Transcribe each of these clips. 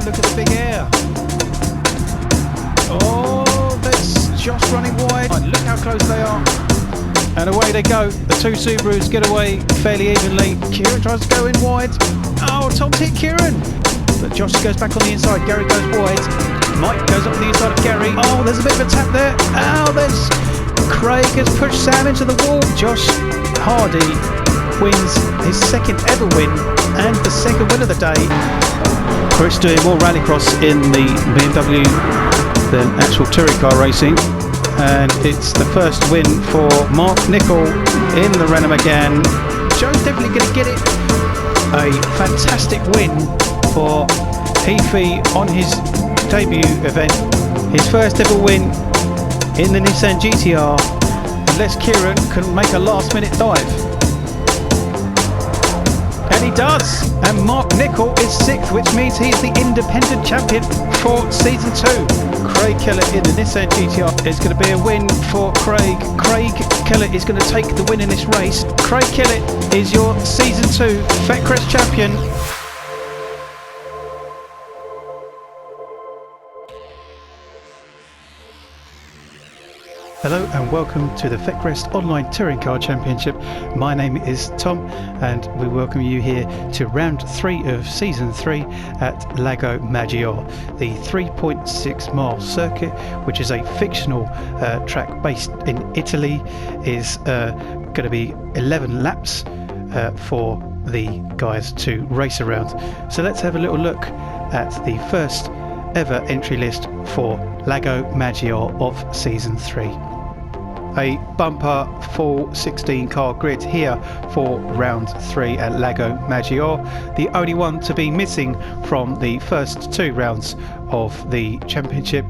look at the big air. Oh, that's Josh running wide. Look how close they are. And away they go. The two Subarus get away fairly evenly. Keireen tries to go in wide. Oh, Tom's hit Keireen. But Josh goes back on the inside. Gary goes wide. Mike goes up the inside of Gary. Oh, there's a bit of a tap there. Oh, there's Craig has pushed Sam into the wall. Josh Hardy wins his second ever win and the second win of the day. Chris doing more rallycross in the BMW than actual touring car racing. And it's the first win for Mark Nicol in the Renault Megane. Joe's definitely going to get it. A fantastic win for Heath on his debut event. His first ever win in the Nissan GTR. Unless Keireen can make a last minute dive. And he does. And Mark Nicol is 6th, which means he's the independent champion for season 2. Craig Ellett in the Nissan GTR is going to be a win for Craig. Craig Ellett is going to take the win in this race. Craig Ellett is your season 2 FWTC champion. Hello and welcome to the FWTC Online Touring Car Championship. My name is Tom and we welcome you here to round 3 of season 3 at Lago Maggiore. The 3.6 mile circuit, which is a fictional track based in Italy, is going to be 11 laps for the guys to race around. So let's have a little look at the first ever entry list for Lago Maggiore of season 3. A bumper full 16 car grid here for round 3 at Lago Maggiore. The only one to be missing from the first 2 rounds of the championship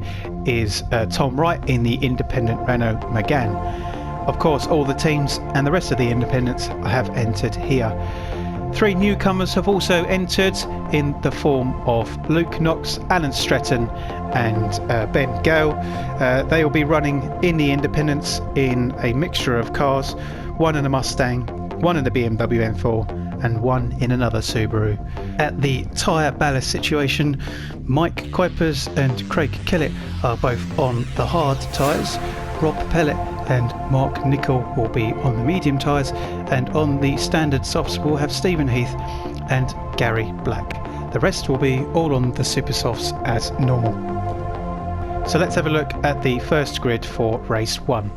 is Tom Wright in the independent Renault Megane. Of course, all the teams and the rest of the independents have entered here. 3 newcomers have also entered in the form of Luke Knox, Alan Stretton and Ben Gale. They will be running in the independents in a mixture of cars, one in a Mustang, one in a BMW M4 and one in another Subaru. At the tyre ballast situation, Mike Kuipers and Craig Ellett are both on the hard tyres. Rob Pellett and Mark Nicol will be on the medium tyres, and on the standard softs we'll have Stephen Heath and Gary Black. The rest will be all on the super softs as normal. So let's have a look at the first grid for race 1.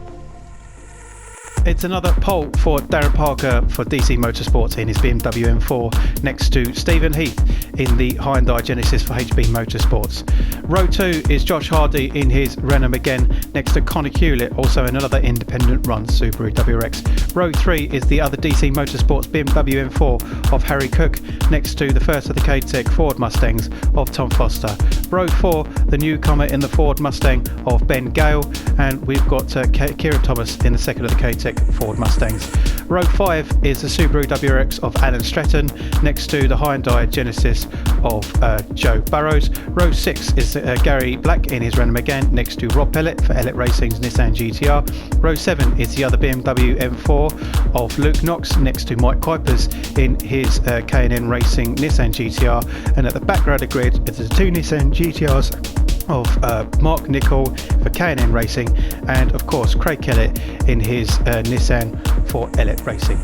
It's another pole for Darren Parker for DC Motorsports in his BMW M4 next to Stephen Heath in the Hyundai Genesis for HB Motorsports. Row 2 is Josh Hardy in his Renault Megane next to Connor Hewlett, also in another independent run Subaru WRX. Row 3 is the other DC Motorsports BMW M4 of Harry Cooke next to the first of the K-Tech Ford Mustangs of Tom Foster. Row 4, the newcomer in the Ford Mustang of Ben Gale, and we've got Keireen Thomas in the second of the K-Tech Ford Mustangs. Row 5 is the Subaru WRX of Alan Stretton next to the Hyundai Genesis of Joe Burrows. Row 6 is Gary Black in his Renault Megane next to Rob Pellett for Ellett Racing's Nissan GTR. Row 7 is the other BMW M4 of Luke Knox next to Mike Kuipers in his K&N Racing Nissan GTR. And at the back row of the grid is the 2 Nissan GTRs of Mark Nicol for K&N Racing, and of course Craig Ellett in his Nissan for Ellett Racing.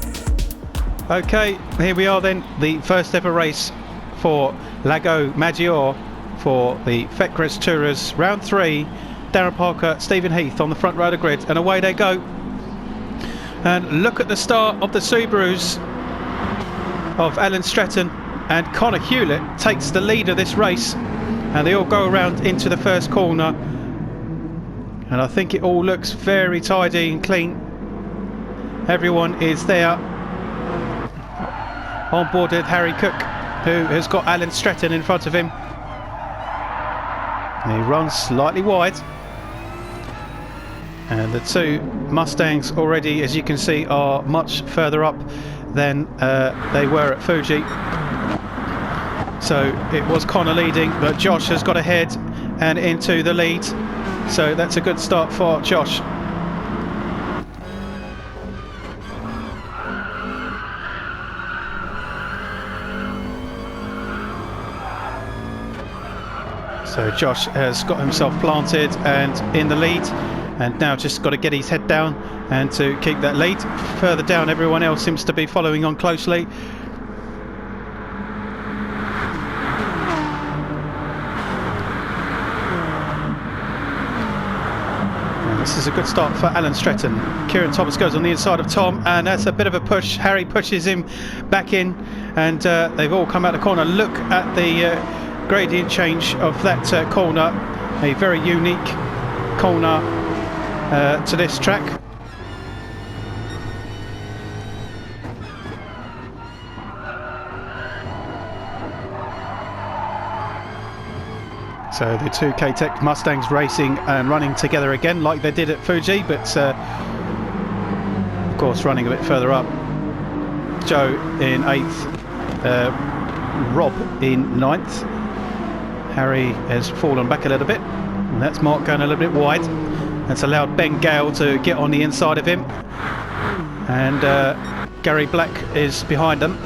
Okay, here we are then, the first ever race for Lago Maggiore for the FWTC Tourers round 3. Darren Parker, Stephen Heath on the front row of the grid, and away they go. And look at the start of the Subarus of Alan Stretton, and Connor Hewlett takes the lead of this race. And they all go around into the first corner, and I think it all looks very tidy and clean. Everyone is there on board with Harry Cooke, who has got Alan Stretton in front of him. He runs slightly wide, and the 2 Mustangs already, as you can see, are much further up than they were at Fuji. So it was Connor leading, but Josh has got ahead and into the lead. So that's a good start for Josh. So Josh has got himself planted and in the lead, and now just got to get his head down and to keep that lead. Further down, everyone else seems to be following on closely. And this is a good start for Alan Stretton. Kieran Thomas goes on the inside of Tom, and that's a bit of a push. Harry pushes him back in, and they've all come out the corner. Look at the gradient change of that corner, a very unique corner to this track. So the two K-Tech Mustangs racing and running together again like they did at Fuji, but of course running a bit further up. Joe in 8th, Rob in 9th. Harry has fallen back a little bit, and that's Mark going a little bit wide. That's allowed Ben Gale to get on the inside of him, and Gary Black is behind them.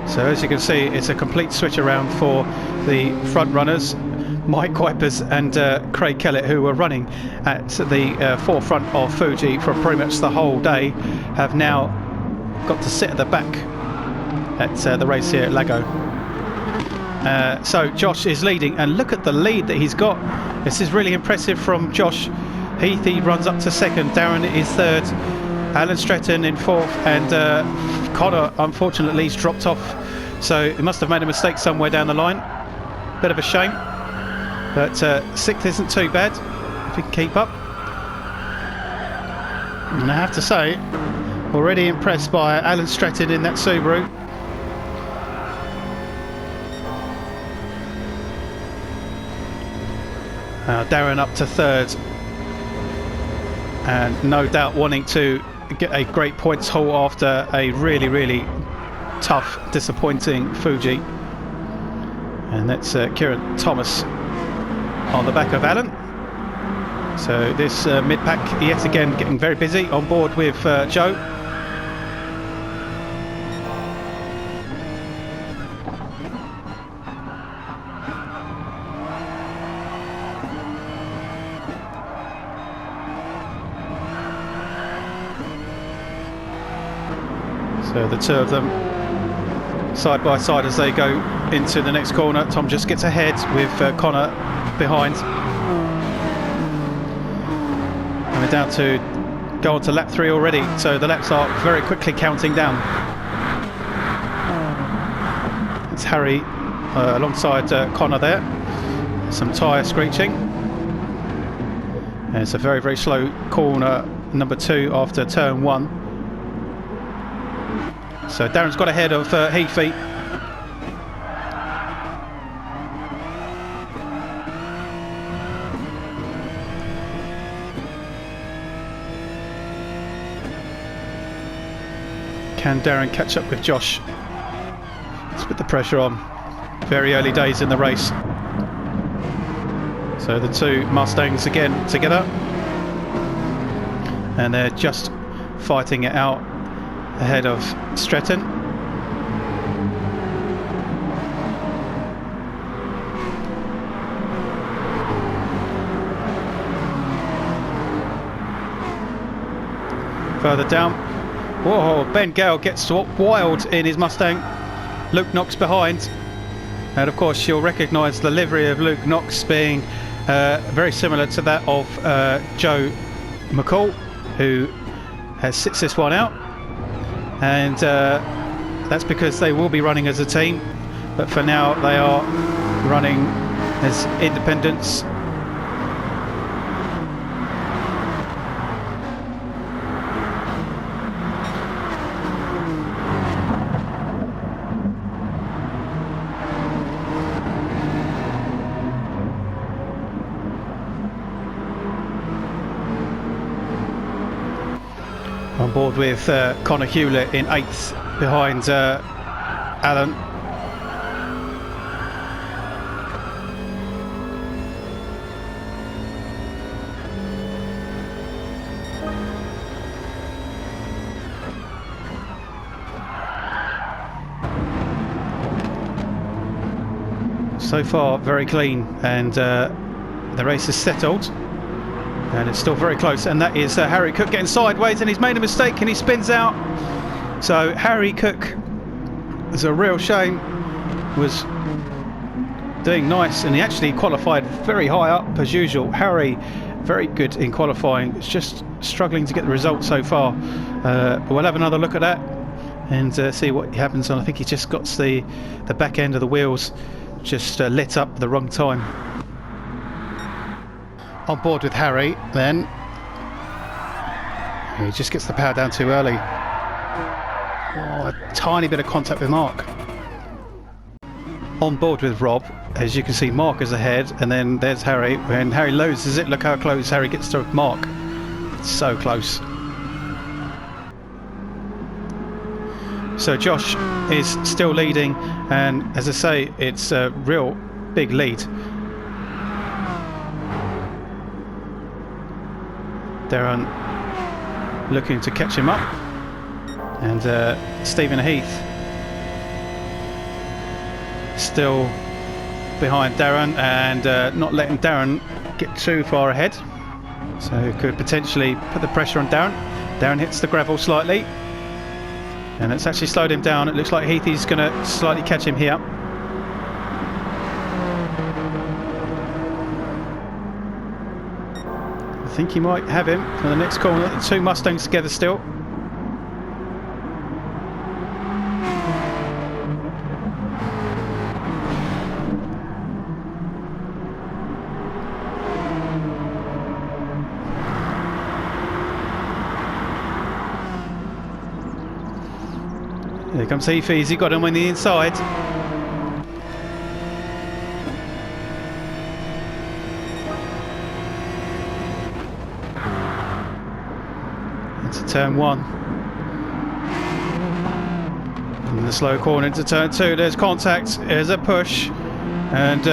So as you can see, it's a complete switch around for the front runners. Mike Wipers and Craig Ellett, who were running at the forefront of Fuji for pretty much the whole day, have now got to sit at the back at the race here at Lago. So Josh is leading, and look at the lead that he's got. This is really impressive from Josh. Heath, he runs up to 2nd, Darren is 3rd, Alan Stretton in 4th, and Connor unfortunately has dropped off, so he must have made a mistake somewhere down the line. Bit of a shame. But 6th isn't too bad if he can keep up. And I have to say, already impressed by Alan Stretton in that Subaru. Darren up to 3rd, and no doubt wanting to get a great points haul after a really tough, disappointing Fuji. And that's Kieran Thomas on the back of Alan. So this mid-pack yet again getting very busy on board with Joe. So the two of them side by side as they go into the next corner. Tom just gets ahead with Connor behind. And we're down to go on to lap 3 already, so the laps are very quickly counting down. It's Harry alongside Connor there. Some tyre screeching. And it's a very slow corner number 2 after turn 1. So Darren's got ahead of Heath. Can Darren catch up with Josh? Let's put the pressure on. Very early days in the race. So the two Mustangs again together, and they're just fighting it out ahead of Stretton. Further down, whoa, Ben Gale gets wild in his Mustang. Luke Knox behind, and of course you'll recognise the livery of Luke Knox being very similar to that of Joe Nicol, who sits this one out. And that's because they will be running as a team, but for now they are running as independents. On board with Connor Hewlett in 8th behind Alan. So far very clean, and the race is settled, and it's still very close. And that is Harry Cooke getting sideways, and he's made a mistake and he spins out. So Harry Cooke, it's a real shame, was doing nice, and he actually qualified very high up as usual. Harry, very good in qualifying, it's just struggling to get the result so far. But we'll have another look at that and see what happens. And I think he just got the back end of the wheels just lit up at the wrong time. On board with Harry then. He just gets the power down too early. Oh, a tiny bit of contact with Mark. On board with Rob, as you can see, Mark is ahead, and then there's Harry. When Harry loses it, look how close Harry gets to Mark. It's so close. So Josh is still leading, and as I say, it's a real big lead. Darren looking to catch him up, and Stephen Heath still behind Darren, and not letting Darren get too far ahead, so could potentially put the pressure on Darren. Darren hits the gravel slightly, and it's actually slowed him down. It looks like Heath is going to slightly catch him here. I think he might have him for the next corner. The two Mustangs together still. Here comes Heath. He got him on the inside. Into turn one. In the slow corner into turn two, there's contact, there's a push, and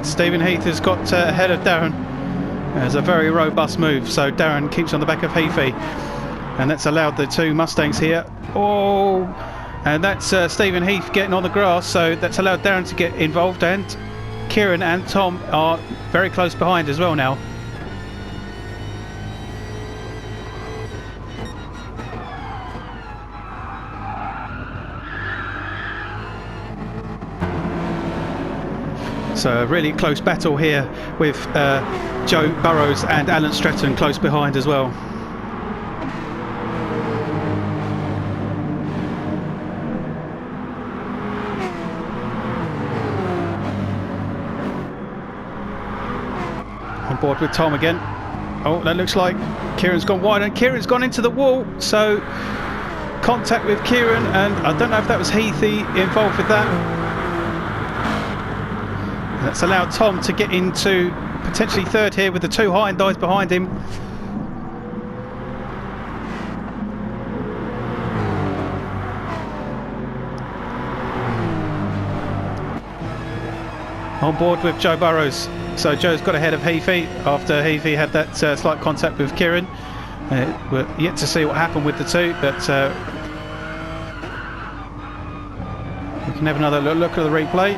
Stephen Heath has got ahead of Darren. There's a very robust move, so Darren keeps on the back of Heathy, and that's allowed the two Mustangs here. Oh! And that's Stephen Heath getting on the grass, so that's allowed Darren to get involved, and Keireen and Tom are very close behind as well now. So a really close battle here with Joe Burrows and Alan Stretton close behind as well. On board with Tom again. Oh, that looks like Keireen's gone wide, and Keireen's gone into the wall, so contact with Keireen, and I don't know if that was Heathy involved with that. That's allowed Tom to get into potentially third here with the two Hyundais behind him. On board with Joe Burrows. So Joe's got ahead of Heathy after Heathy had that slight contact with Keireen. We're yet to see what happened with the two, but we can have another look at the replay.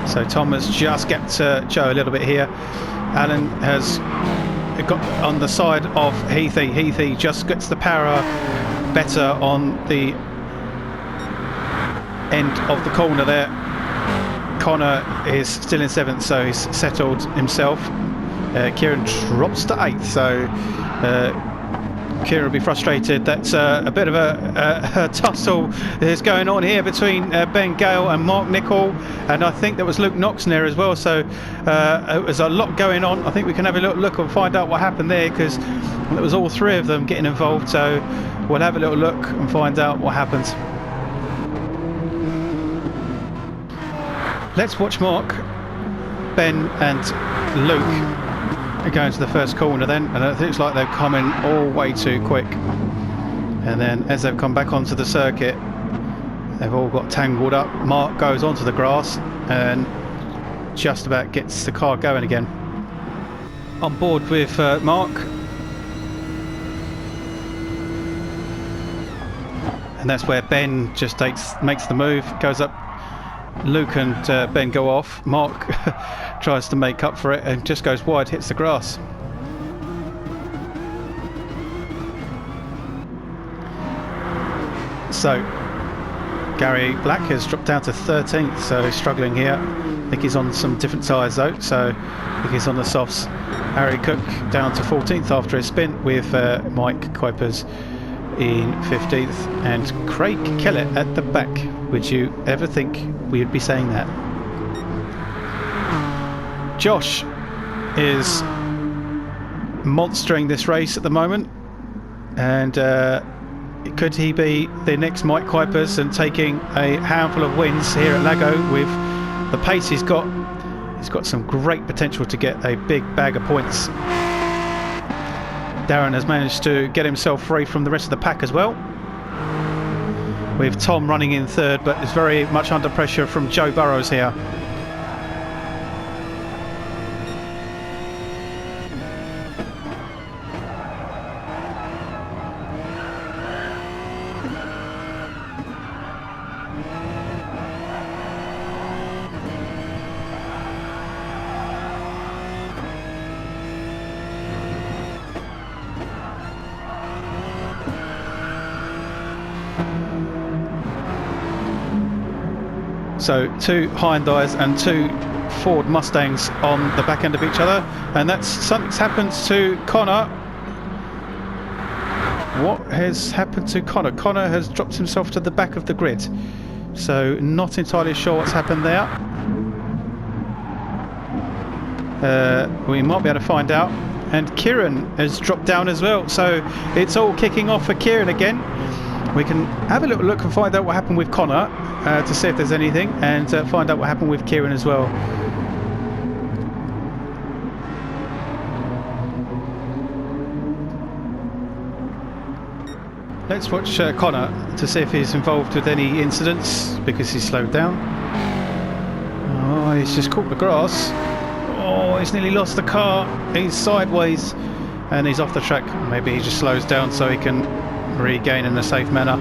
So Tom has just gapped Joe a little bit here. Alan has got on the side of Heathy. Heathy just gets the power better on the end of the corner there. Connor is still in seventh, so he's settled himself. Keireen drops to eighth, so Keireen will be frustrated. That's a bit of a tussle that's going on here between Ben Gale and Mark Nicol, and I think there was Luke Knox in there as well, so there's a lot going on. I think we can have a little look and find out what happened there, because it was all three of them getting involved, so we'll have a little look and find out what happens. Let's watch Mark, Ben and Luke going to the first corner then, and it looks like they're coming all way too quick, and then as they've come back onto the circuit they've all got tangled up. Mark goes onto the grass and just about gets the car going again. On board with Mark. And that's where Ben just makes the move, goes up. Luke and Ben go off. Mark tries to make up for it and just goes wide, hits the grass. So Gary Black has dropped down to 13th, so he's struggling here. I think he's on some different tyres though, so I think he's on the softs. Harry Cooke down to 14th after a spin, with Mike Kuipers in 15th and Craig Kellett at the back. Would you ever think we would be saying that? Josh is monstering this race at the moment, and could he be the next Mike Kuipers and taking a handful of wins here at Lago with the pace he's got? He's got some great potential to get a big bag of points. Darren has managed to get himself free from the rest of the pack as well, with Tom running in third, but is very much under pressure from Joe Burrows here. So two Hyundais and two Ford Mustangs on the back end of each other, and that's something's happened to Connor. What has happened to Connor? Connor has dropped himself to the back of the grid, so not entirely sure what's happened there. We might be able to find out. And Keireen has dropped down as well, so it's all kicking off for Keireen again. We can have a little look and find out what happened with Connor, to see if there's anything, and find out what happened with Keireen as well. Let's watch Connor to see if he's involved with any incidents, because he's slowed down. Oh, he's just caught the grass. Oh, he's nearly lost the car. He's sideways and he's off the track. Maybe he just slows down so he can regain in a safe manner.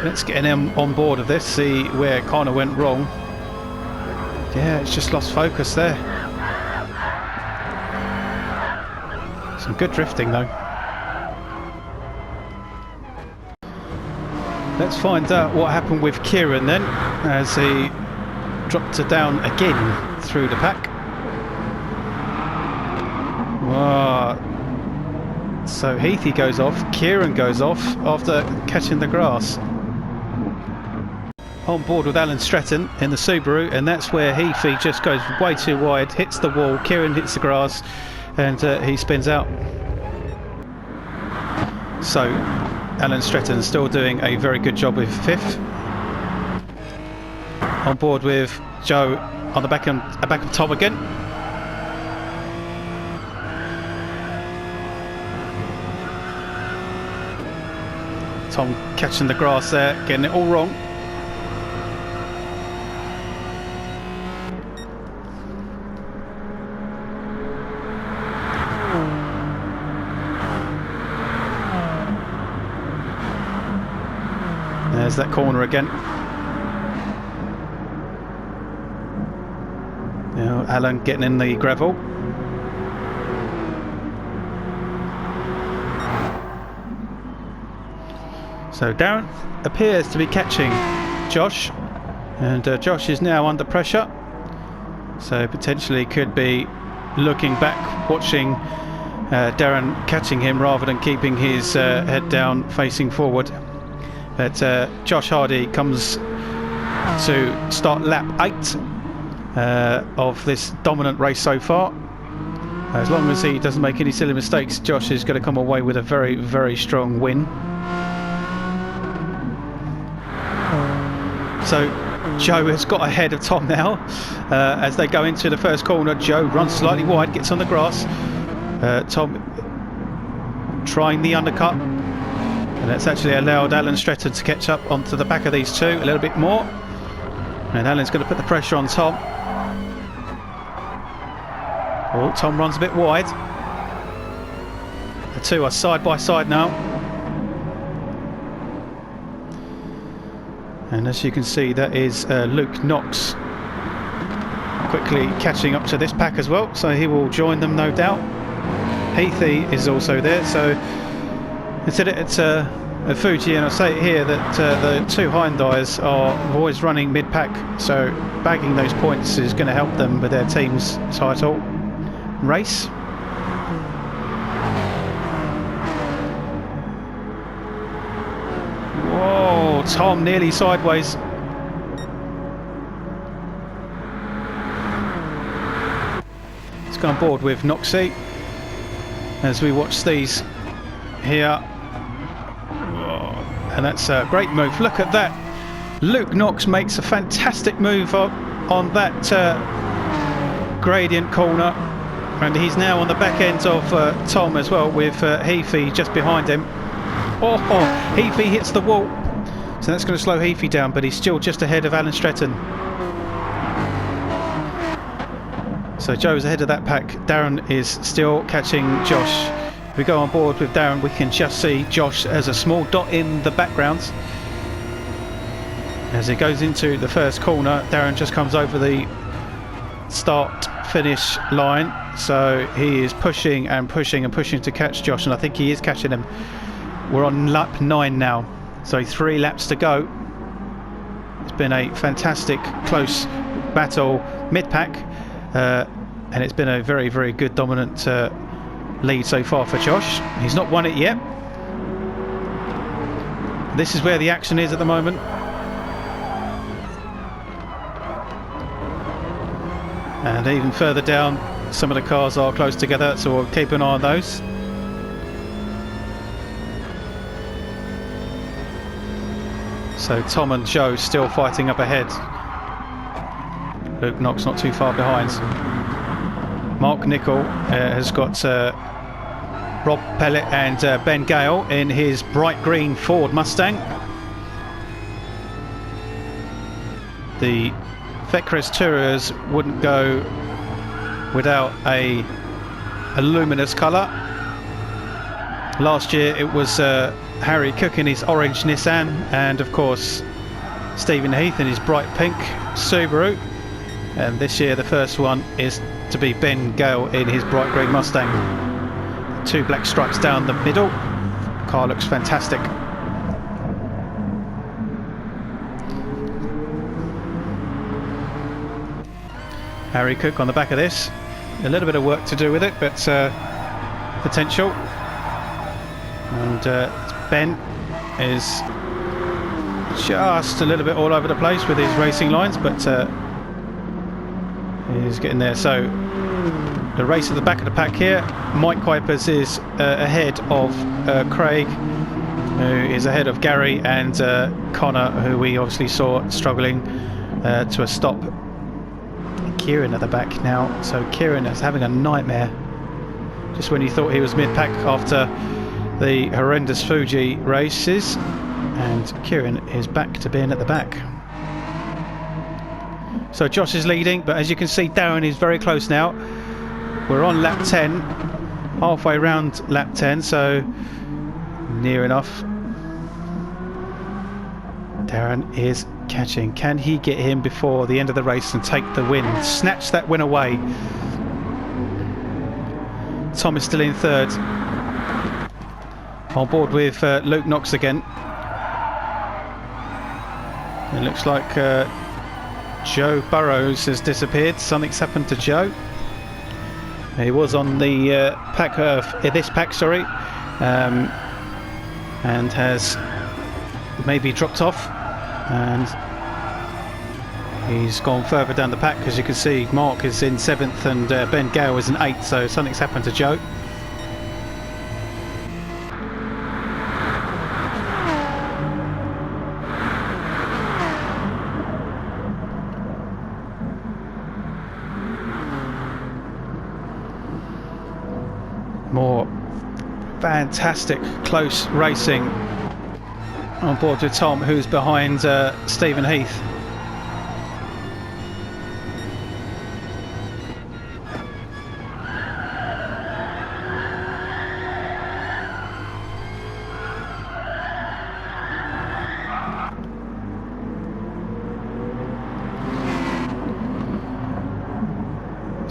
Let's get him on board of this, see where Connor went wrong. Yeah, it's just lost focus there. Some good drifting though. Let's find out what happened with Keireen then, as he dropped her down again through the pack. Wow. So Heath goes off, Keireen goes off after catching the grass. On board with Alan Stretton in the Subaru, and that's where Heath just goes way too wide, hits the wall, Keireen hits the grass, and he spins out. So Alan Stretton still doing a very good job with fifth. On board with Joe on the back of Tom again. Tom catching the grass there, getting it all wrong. There's that corner again. Now Alan getting in the gravel. So Darren appears to be catching Josh, and Josh is now under pressure, so potentially could be looking back, watching Darren catching him rather than keeping his head down facing forward. But Josh Hardy comes to start lap 8 of this dominant race so far. As long as he doesn't make any silly mistakes, Josh is going to come away with a very, very strong win. So Joe has got ahead of Tom now as they go into the first corner. Joe runs slightly wide, gets on the grass. Tom trying the undercut, and that's actually allowed Alan Stretton to catch up onto the back of these two a little bit more. And Alan's going to put the pressure on Tom. Oh, Tom runs a bit wide. The two are side by side now. And as you can see, that is Luke Knox quickly catching up to this pack as well, so he will join them, no doubt. Heath is also there, so instead it's a Fuji, and I say here that the two Hyundais are always running mid-pack, so bagging those points is going to help them with their team's title race. Whoa, Tom nearly sideways. Let's go on board with Knoxy as we watch these here. And that's a great move. Look at that. Luke Knox makes a fantastic move on that gradient corner. And he's now on the back end of Tom as well, with Heath just behind him. Oh, Heath hits the wall. So that's going to slow Heath down, but he's still just ahead of Alan Stretton. So Joe's ahead of that pack. Darren is still catching Josh. If we go on board with Darren, we can just see Josh as a small dot in the background. As he goes into the first corner, Darren just comes over the start-finish line. So he is pushing and pushing and pushing to catch Josh, and I think he is catching him. We're on lap 9 now, so 3 laps to go. It's been a fantastic close battle mid-pack, and it's been a very, very good dominant lead so far for Josh. He's not won it yet. This is where the action is at the moment. And even further down, some of the cars are close together, so we'll keep an eye on those. So Tom and Joe still fighting up ahead. Luke Knox not too far behind. Mark Nicol has got Rob Pellett and Ben Gale in his bright green Ford Mustang. The Feckrest Tourers wouldn't go without a luminous colour. Last year it was Harry Cooke in his orange Nissan, and of course Stephen Heath in his bright pink Subaru. And this year the first one is to be Ben Gale in his bright green Mustang. 2 black stripes down the middle. Car looks fantastic. Harry Cooke on the back of this. A little bit of work to do with it, but potential. And Ben is just a little bit all over the place with his racing lines, but he's getting there. So the race at the back of the pack here. Mike Kuipers is ahead of Craig, who is ahead of Gary, and Connor, who we obviously saw struggling to a stop. Keireen at the back now, so Keireen is having a nightmare just when you thought he was mid-pack after the horrendous Fuji races, and Keireen is back to being at the back. So Josh is leading, but as you can see Darren is very close now. We're on lap 10, halfway round lap 10, so near enough. Darren is catching. Can he get him before the end of the race and take the win? Snatch that win away. Tom is still in third. On board with Luke Knox again. It looks like Joe Burrows has disappeared. Something's happened to Joe. He was on the pack of this pack, sorry, and has maybe dropped off, and he's gone further down the pack. As you can see, Mark is in 7th and Ben Gale is in 8th, so something's happened to Joe. More fantastic close racing on board with Tom, who's behind Stephen Heath.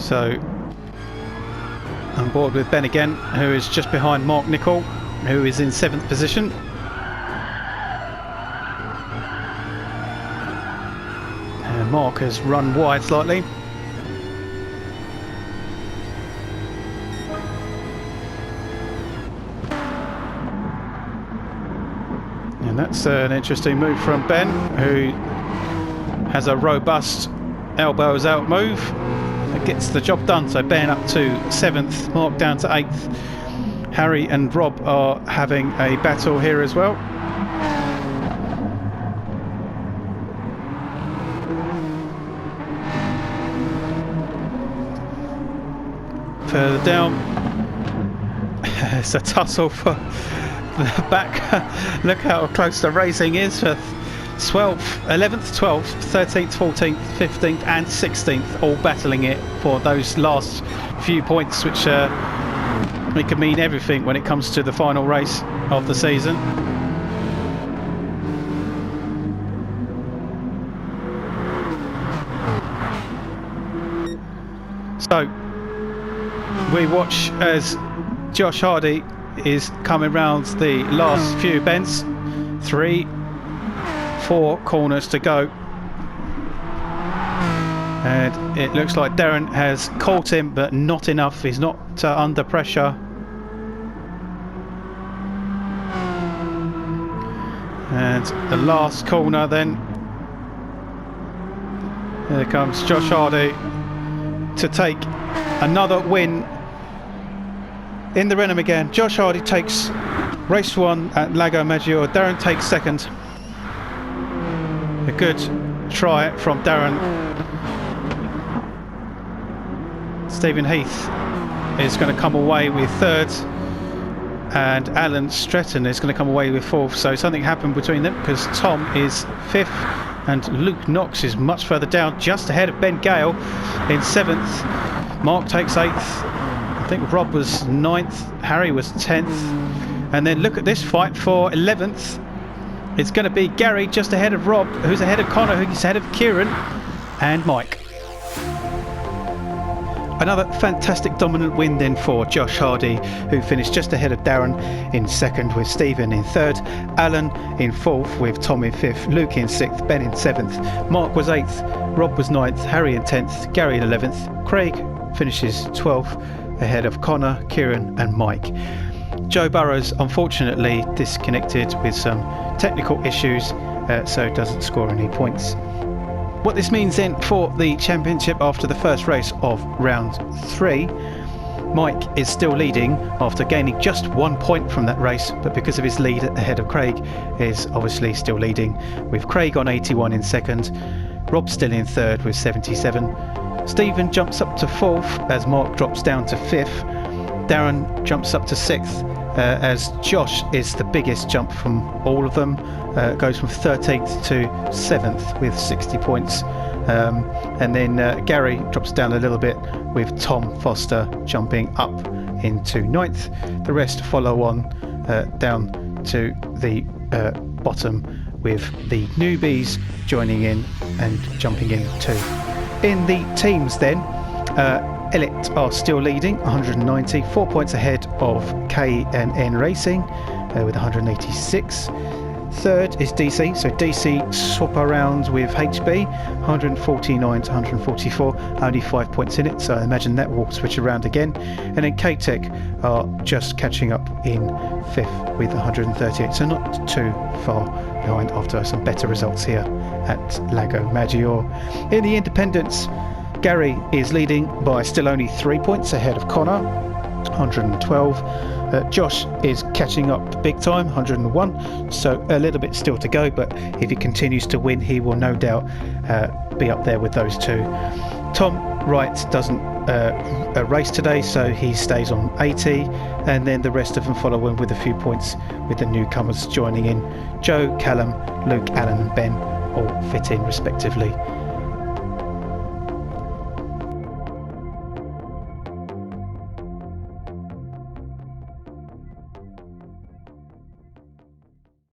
So on board with Ben again, who is just behind Mark Nicol, who is in 7th position. And Mark has run wide slightly. And that's an interesting move from Ben, who has a robust elbows out move. It gets the job done. So Ben up to 7th, Mark down to 8th. Harry and Rob are having a battle here as well. Further down, it's a tussle for the back. Look how close the racing is for 12th, 11th, 12th, 13th, 14th, 15th and 16th, all battling it for those last few points, which it could mean everything when it comes to the final race of the season. So we watch as Josh Hardy is coming round the last few bends. 3, 4 corners to go, and it looks like Darren has caught him, but not enough. He's not under pressure. And the last corner then, here comes Josh Hardy to take another win in the Renault again. Josh Hardy takes race 1 at Lago Maggiore. Darren takes 2nd. A good try from Darren. Stephen Heath is going to come away with 3rd, and Alan Stretton is going to come away with 4th. So something happened between them, because Tom is 5th and Luke Knox is much further down, just ahead of Ben Gale in 7th. Mark takes 8th. I think Rob was 9th, Harry was 10th. And then look at this fight for 11th. It's going to be Gary just ahead of Rob, who's ahead of Connor, who's ahead of Keireen and Mike. Another fantastic dominant win then for Josh Hardy, who finished just ahead of Darren in 2nd, with Stephen in 3rd, Alan in 4th, with Tom in 5th, Luke in 6th, Ben in 7th, Mark was 8th, Rob was 9th, Harry in 10th, Gary in 11th, Craig finishes 12th ahead of Connor, Keireen and Mike. Joe Burrows unfortunately disconnected with some technical issues, so doesn't score any points. What this means then for the championship after the first race of round 3, Mike is still leading after gaining just 1 point from that race, but because of his lead ahead of Craig is obviously still leading, with Craig on 81 in 2nd, Rob still in 3rd with 77. Stephen jumps up to 4th as Mark drops down to 5th. Darren jumps up to 6th as Josh is the biggest jump from all of them. Goes from 13th to 7th with 60 points. And then Gary drops down a little bit, with Tom Foster jumping up into 9th. The rest follow on down to the bottom, with the newbies joining in and jumping in too. In the teams then, Ellett are still leading, 190, 4 points ahead of K&N Racing with 186. 3rd is DC, so DC swap around with HB, 149 to 144, only 5 points in it, so I imagine that will switch around again. And then K-Tech are just catching up in 5th with 138, so not too far behind after some better results here at Lago Maggiore. In the independents, Gary is leading by still only 3 points ahead of Connor, 112. Josh is catching up big time, 101, so a little bit still to go, but if he continues to win, he will no doubt be up there with those two. Tom Wright doesn't race today, so he stays on 80, and then the rest of them follow in with a few points, with the newcomers joining in. Joe, Callum, Luke, Alan and Ben all fit in respectively